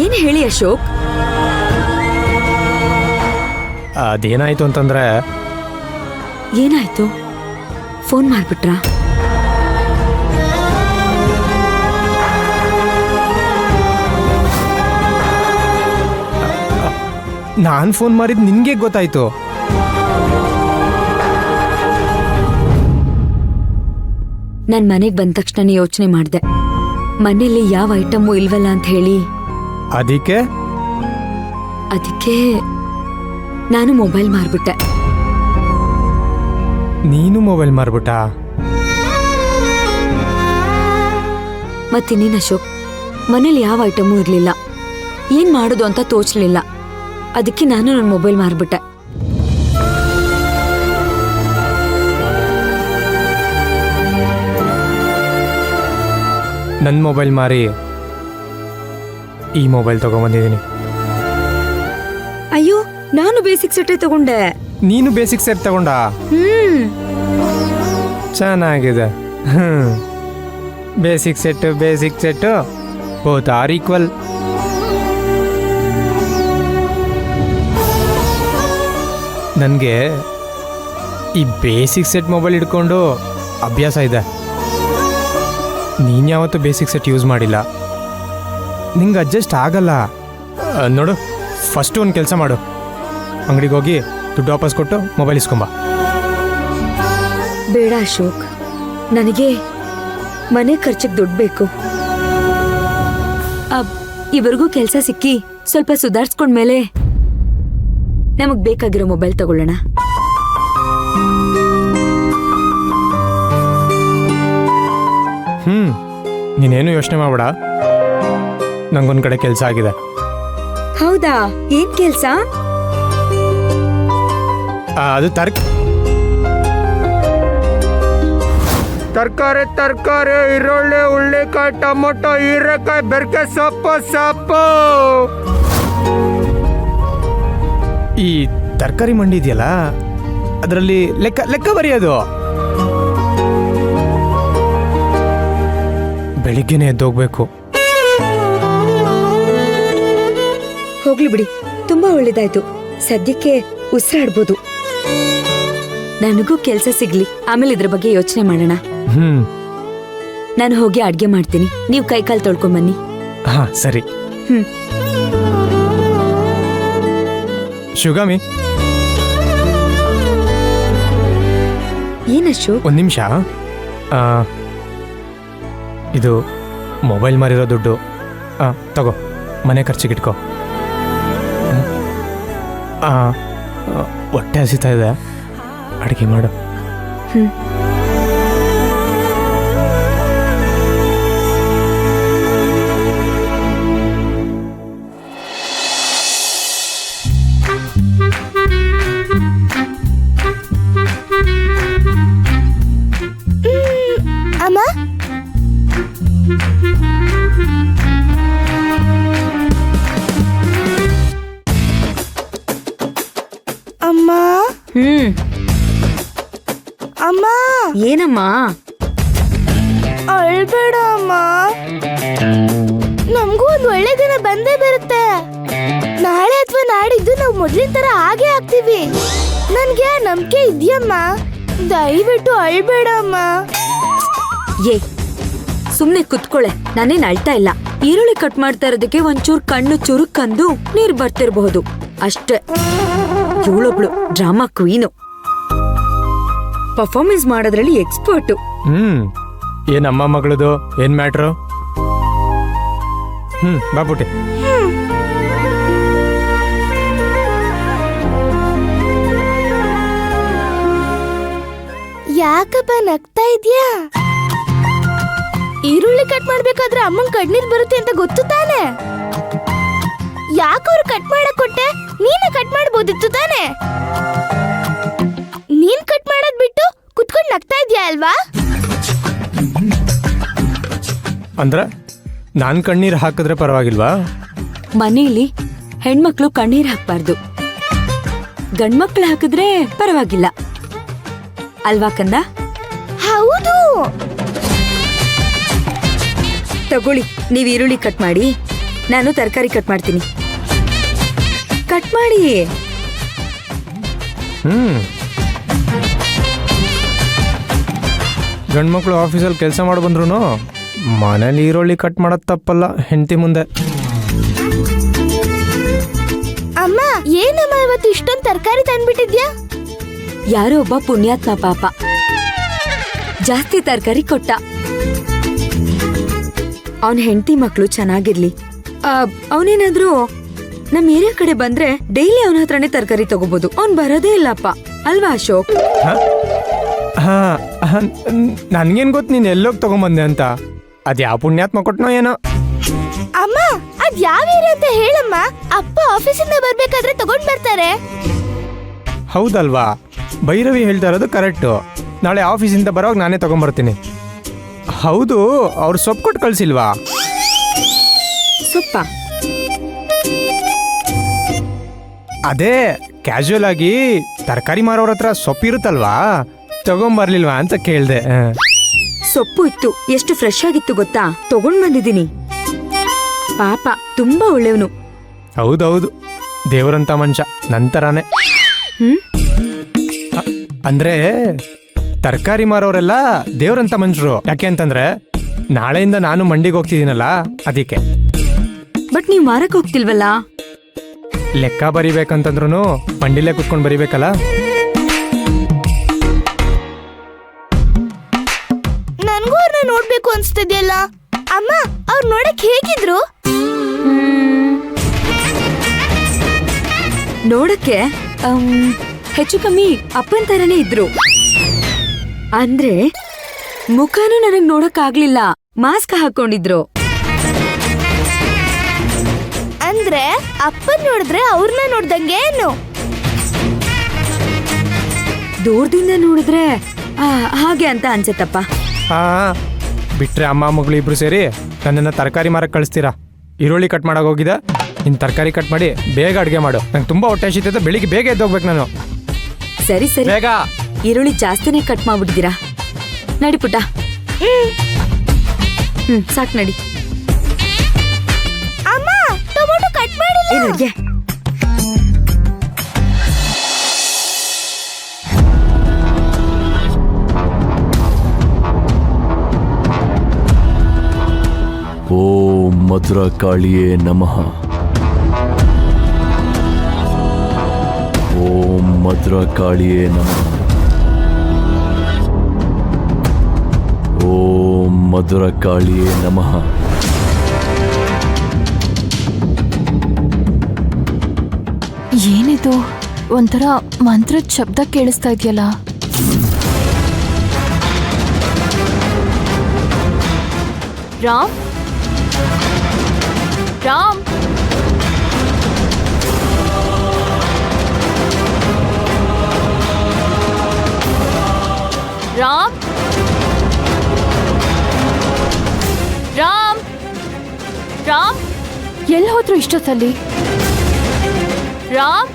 ಏನ್ ಹೇಳಿ ಅಶೋಕ್? ಅದೇನಾಯ್ತು ಅಂತಂದ್ರೆ ಏನಾಯ್ತು? ಫೋನ್ ಮಾಡ್ಬಿಟ್ರಾ? ನಾನು ಫೋನ್ ಮಾಡಿದ್ ನಿನ್ಗೆ ಗೊತ್ತಾಯ್ತು. ನನ್ ಮನೆಗ್ ಬಂದ ತಕ್ಷಣ ಯೋಚನೆ ಮಾಡ್ದೆ, ಮನೇಲಿ ಯಾವ ಐಟಮು ಇಲ್ವಲ್ಲ ಅಂತ ಹೇಳಿ. ಅದಕ್ಕೆ ನಾನು ಮೊಬೈಲ್ ಮಾರ್ಬಿಟ್ಟೆ. ನೀನು ಮೊಬೈಲ್ ಮಾರ್ಬಿಟ್ಟ? ಮತ್ತಿನ್ನೇನು ಅಶೋಕ್, ಮನೇಲಿ ಯಾವ ಐಟಮು ಇರ್ಲಿಲ್ಲ, ಏನ್ ಮಾಡೋದು ಅಂತ ತೋಚ್ಲಿಲ್ಲ. ಅದಕ್ಕೆ ನಾನು ನನ್ನ ಮೊಬೈಲ್ ಮಾರ್ಬಿಟ್ಟೆ. ನನ್ನ ಮೊಬೈಲ್ ಮಾರಿ ಈ ಮೊಬೈಲ್ ತಗೊಂಡ್ಬಂದಿದ್ದೀನಿ. ಅಯ್ಯೋ, ನಾನು ಬೇಸಿಕ್ ಸೆಟ್ಟೇ ತಗೊಂಡೆ. ನೀನು ಬೇಸಿಕ್ ಸೆಟ್ ತಗೊಂಡ? ಚೆನ್ನಾಗಿದೆ. Basic set both are equal. ನನಗೆ ಈ ಬೇಸಿಕ್ ಸೆಟ್ ಮೊಬೈಲ್ ಹಿಡ್ಕೊಂಡು ಅಭ್ಯಾಸ ಇದೆ. ನೀನು ಯಾವತ್ತೂ ಬೇಸಿಕ್ ಸೆಟ್ ಯೂಸ್ ಮಾಡಿಲ್ಲ, ನಿಂಗೆ ಅಡ್ಜಸ್ಟ್ ಆಗಲ್ಲ. ನೋಡು, ಫಸ್ಟು ಒಂದು ಕೆಲಸ ಮಾಡು, ಅಂಗಡಿಗೆ ಹೋಗಿ ದುಡ್ಡು ವಾಪಸ್ ಕೊಟ್ಟು ಮೊಬೈಲ್ ಇಸ್ಕೊಂಬ. ಬೇಡ ಅಶೋಕ್, ನನಗೆ ಮನೆ ಖರ್ಚಿಗೆ ದುಡ್ಡು ಬೇಕು. ಇವ್ರಿಗೂ ಕೆಲಸ ಸಿಕ್ಕಿ ಸ್ವಲ್ಪ ಸುಧಾರಿಸ್ಕೊಂಡ್ಮೇಲೆ ನಮಗ್ ಬೇಕಾಗಿರೋ ಮೊಬೈಲ್ ತಗೊಳ್ಳೋಣ. ನೀನೇನು ಯೋಚನೆ ಮಾಡಬೇಡ, ನಂಗೊಂದ್ ಕಡೆ ಕೆಲಸ ಆಗಿದೆ. ಹೌದಾ? ಏನ್ ಕೆಲ್ಸ? ಅದು ತರಕಾರಿ, ಈರುಳ್ಳಿ, ಉಳ್ಳಿಕಾಯಿ, ಟೊಮೊಟೊ, ಹೀರೆಕಾಯಿ, ಬೆರ್ಕೆ ಸೊಪ್ಪು. ಈ ತರಕಾರಿ ಮಂಡಿ ಇದೆಯಲ್ಲ, ಅದರಲ್ಲಿ ಲೆಕ್ಕ ಬರೆಯೋದು. ಬೆಳಿಗ್ಗೆನೆ ಎದ್ದೋಗ್ಬೇಕು. ಹೋಗ್ಲಿ ಬಿಡಿ, ತುಂಬಾ ಒಳ್ಳೇದಾಯ್ತು. ಸದ್ಯಕ್ಕೆ ಉಸಿರಾಡ್ಬೋದು. ನನಗೂ ಕೆಲ್ಸ ಸಿಗ್ಲಿ, ಆಮೇಲೆ ಇದ್ರ ಬಗ್ಗೆ ಯೋಚನೆ ಮಾಡೋಣ. ನಾನು ಹೋಗಿ ಅಡ್ಗೆ ಮಾಡ್ತೀನಿ, ನೀವು ಕೈಕಾಲು ತೊಳ್ಕೊಂಡ್ ಬನ್ನಿ. ಹಾ ಸರಿ. ಶುಗಾಮಿ, ಏನಶು? ಒಂದ್ ನಿಮಿಷ. ಇದು ಮೊಬೈಲ್ ಮಾರಿರೋ ದುಡ್ಡು ತಗೋ, ಮನೆ ಖರ್ಚಿಗಿಟ್ಕೋ. ಹೊಟ್ಟೆ ಹಸಿತಾ ಇದೆ, ಅಡುಗೆ ಮಾಡು. ಅಮ್ಮ, ಅಮ್ಮ, ಅಮ್ಮ. ಏನಮ್ಮ? ಅಳ್ಬೇಡ ಅಮ್ಮ, ನಮಗೂ ಒಂದು ಒಳ್ಳೆ ದಿನ ಬಂದೇ ಬರುತ್ತೆ. ನಾಳೆ ಅಥವಾ ನಾಡಿದ್ದು ನಾವು ಮೊದ್ಲಿನ ತರ ಹಾಗೆ ಆಗ್ತೀವಿ. ನನ್ಗೆ ನಂಬಿಕೆ ಇದೆಯಮ್ಮ, ದಯವಿಟ್ಟು ಅಳ್ಬೇಡ ಅಮ್ಮ. ಏ, ಸುಮ್ನೆ ಕುತ್ಕೊಳೆ, ನಾನೇನ್ ಅಳ್ತಾ ಇಲ್ಲ. ಈರುಳ್ಳಿ ಕಟ್ ಮಾಡ್ತಾ ಇರೋದಕ್ಕೆ ಒಂಚೂರು ಕಣ್ಣು ಚುರುಕಂದು ನೀರ್ ಬರ್ತಿರ್ಬಹುದು ಅಷ್ಟೇ. ಇವಳೊಬ್ಳು ಡ್ರಾಮಾ ಕ್ವೀನು, ಪರ್ಫಾರ್ಮೆನ್ಸ್ ಮಾಡೋದ್ರಲ್ಲಿ ಎಕ್ಸ್ಪರ್ಟು. ಏನ್ ಅಮ್ಮ ಮಗಳದು ಏನ್ ಮ್ಯಾಟ್ರು? ಬಾಬುಟಿ. ಯಾಕಪ್ಪ ನಗ್ತಾ ಇದ್ಯಾ? ಈರುಳ್ಳಿ ಕಟ್ ಮಾಡ್ಬೇಕಾದ್ರೆ ಅಮ್ಮಂಗ್ ಕಣ್ಣೀರ್ ಬರುತ್ತೆ ಅಂತ ಗೊತ್ತು ತಾನೆ? ಯಾಕವ್ರು ಕಟ್ ಮಾಡಕ್ ಕೊಟ್ಟೆ? ನೀನೇ ಕಟ್ ಮಾಡ್ಬೋದಿತ್ತು ತಾನೆ? ನೀನ್ ಕಟ್ ಮಾಡೋದ್ ಬಿಟ್ಟು ಕುತ್ಕೊಂಡ್ ನಗ್ತಾ ಇದ್ಯಾ ಅಲ್ವಾ? ಅಂದ್ರ ನಾನ್ ಕಣ್ಣೀರ್ ಹಾಕಿದ್ರೆ ಪರವಾಗಿಲ್ವಾ? ಮನೇಲಿ ಹೆಣ್ಮಕ್ಳು ಕಣ್ಣೀರ್ ಹಾಕ್ಬಾರ್ದು, ಗಂಡ್ಮಕ್ಳು ಹಾಕಿದ್ರೆ ಪರವಾಗಿಲ್ಲ ಅಲ್ವಾ ಕಂದ? ಹೌದು. ತಗೊಳ್ಳಿ, ನೀವ್ ಈರುಳ್ಳಿ ಕಟ್ ಮಾಡಿ, ನಾನು ತರಕಾರಿ ಕಟ್ ಮಾಡ್ತೀನಿ. ಕಟ್ ಮಾಡಿ. ಗಂಡ್ಮಕ್ಳು ಆಫೀಸಲ್ಲಿ ಕೆಲಸ ಮಾಡಿ ಬಂದ್ರು ಮನೇಲಿ ಈರುಳ್ಳಿ ಕಟ್ ಮಾಡೋದು ತಪ್ಪಲ್ಲ ಹೆಂಡತಿ ಮುಂದೆ. ಅಮ್ಮ ಏನಮ್ಮ ಇವತ್ತು ಇಷ್ಟೊಂದು ತರಕಾರಿ ತಂದ್ಬಿಟ್ಟಿದ್ಯಾ? ಯಾರೋ ಒಬ್ಬ ಪುಣ್ಯಾತ್ಮ ಪಾಪ ಜಾಸ್ತಿ ತರಕಾರಿ ಕೊಟ್ಟ. ಅವನ ಹೆಂಡತಿ ಮಕ್ಳು ಚೆನ್ನಾಗಿರ್ಲಿ. ಅವನೇನಾದ್ರೂ ನಮ್ ಏರಿಯಾ ಕಡೆ ಬಂದ್ರೆ ಡೈಲಿ ಅವನ ಹತ್ರನೇ ತರಕಾರಿ ತಗೋಬಹುದು. ಅವ್ನ್ ಬರೋದೇ ಇಲ್ಲಪ್ಪ, ಅಲ್ವಾ ಅಶೋಕ್? ನನ್ಗೇನ್ ಗೊತ್ತು ನೀನ್ ಎಲ್ಲೋಗಿ ತಗೊಂಬಂದೆ ಅಂತ. ಅದ್ಯಾವ ಪುಣ್ಯಾತ್ಮ ಕೊಟ್ನೋ ಏನೋ. ಅಮ್ಮ ಅದ್ ಯಾವ ಏರಿಯಾ ಅಂತ ಹೇಳಮ್ಮ. ಅಪ್ಪ ಆಫೀಸಿಂದ ಬರ್ಬೇಕಾದ್ರೆ ತಗೊಂಡ್ ಬರ್ತಾರೆ. ಹೌದಲ್ವಾ, ಭೈರವಿ ಹೇಳ್ತಾ ಇರೋದು ಕರೆಕ್ಟು. ನಾಳೆ ಆಫೀಸಿಂದ ಬರೋವಾಗ ನಾನೇ ತಗೊಂಬರ್ತೀನಿ. ಹೌದು, ಅವ್ರು ಸೊಪ್ಪು ಕೊಟ್ಟು ಕಳ್ಸಿಲ್ವಾ? ಸೊಪ್ಪ? ಅದೇ ಕ್ಯಾಶುವಲ್ ಆಗಿ ತರಕಾರಿ ಮಾರೋರ ಹತ್ರ ಸೊಪ್ಪಿರುತ್ತಲ್ವಾ, ತಗೊಂಬರ್ಲಿಲ್ವಾ ಅಂತ ಕೇಳ್ದೆ. ಸೊಪ್ಪು ಇತ್ತು, ಎಷ್ಟು ಫ್ರೆಶ್ ಆಗಿತ್ತು ಗೊತ್ತಾ? ತಗೊಂಡ್ ಬಂದಿದ್ದೀನಿ. ಪಾಪ ತುಂಬಾ ಒಳ್ಳೆಯವನು. ಹೌದೌದು, ದೇವರಂತ ಮನುಷ್ಯ, ನಂತರಾನೆ. ಅಂದ್ರೆ ತರಕಾರಿ ಮಾರೋರೆಲ್ಲ ದೇವ್ರಂತ ಮನುಷ್ಯರು. ಯಾಕೆ ಅಂತಂದ್ರೆ ನಾಳೆಯಿಂದ ನಾನು ಮಂಡಿಗೆ ಹೋಗ್ತಿದ್ದೀನಲ್ಲ, ಅದಕ್ಕೆ. ಬಟ್ ನೀವ್ ಮಾರಕ್ ಹೋಗ್ತಿಲ್ವಲ್ಲ? ಲೆಕ್ಕ ಬರಿಬೇಕಂತಂದ್ರೂ ಮಂಡಿಲೇ ಕುತ್ಕೊಂಡು ಬರಿಬೇಕಲ್ಲ. ನನ್ಗೂ ಅವ್ರನ್ನ ನೋಡ್ಬೇಕು ಅನ್ಸ್ತಿದ್ಯಲ್ಲ. ಅಮ್ಮ ಅವ್ರು ನೋಡಕ್ ಹೇಗಿದ್ರು? ನೋಡಕ್ಕೆ ಹೆಚ್ಚು ಕಮ್ಮಿ ಅಪ್ಪನ್ ತರನೇ ಇದ್ರು. ಅಂದ್ರೆ ಮುಖನೂ ನನಗ್ ನೋಡಕ್ ಆಗ್ಲಿಲ್ಲ, ಮಾಸ್ಕ್ ಹಾಕೊಂಡಿದ್ರು. ಅಂದ್ರೆ ಅಪ್ಪನ್ ನೋಡಿದ್ರೆ ಅವ್ರನ್ನ ನೋಡ್ದಂಗೆ ಏನು? ದೂರದಿಂದ ನೋಡಿದ್ರೆ ಹಾಗೆ ಅಂತ ಅನ್ಸತ್ತಪ್ಪ. ಬಿಟ್ರೆ ಅಮ್ಮ ಮಗಳು ಇಬ್ರು ಸೇರಿ ನನ್ನನ್ನು ತರಕಾರಿ ಮಾರಕ್ಕೆ ಕಳಿಸ್ತೀರಾ? ಈರುಳ್ಳಿ ಕಟ್ ಮಾಡಕ್ ಹೋಗಿದ್ದೆ, ಇನ್ನು ತರಕಾರಿ ಕಟ್ ಮಾಡಿ ಬೇಗ ಅಡುಗೆ ಮಾಡು. ನಂಗೆ ತುಂಬಾ ಹೊಟ್ಟೆ ಹಸಿತೈತೆ, ಬೆಳಿಗ್ಗೆ ಬೇಗ ಎದ್ದೋಗ್ಬೇಕು ನಾನು. ಸರಿ ಸರಿ, ಬೇಗ. ಈರುಳ್ಳಿ ಜಾಸ್ತಿನೇ ಕಟ್ ಮಾಡ್ಬಿಟ್ಟಿದ್ದೀರಾ. ನಡಿ ಪುಟ್ಟ. ಸಾಕ್ ನಡಿ. ಅಮ್ಮ ಟೊಮೊಟೊ ಕಟ್ ಮಾಡಿಲ್ಲ. ಏನು ಅಡ್ಗೆ? ಓಂ ಮಧುರಕಾಳಿಯೇ ನಮಃ. ಓಂ ಮಧುರಕಾಳಿಯೇ ನಮಃ. ಓಂ ಮಧುರಕಾಳಿಯೇ ನಮಃ. ಏನಿದು, ಒಂಥರ ಮಂತ್ರದ ಶಬ್ದ ಕೇಳಿಸ್ತಾ ಇದೆಯಲ್ಲ. ರಾಮ್ ರಾಮ್ ರಾಮ್ ರಾಮ್ ರಾಮ್ ಎಲ್ಲಿ ಹೋದ್ರು ಇಷ್ಟೊತ್ತಲ್ಲಿ? ರಾಮ್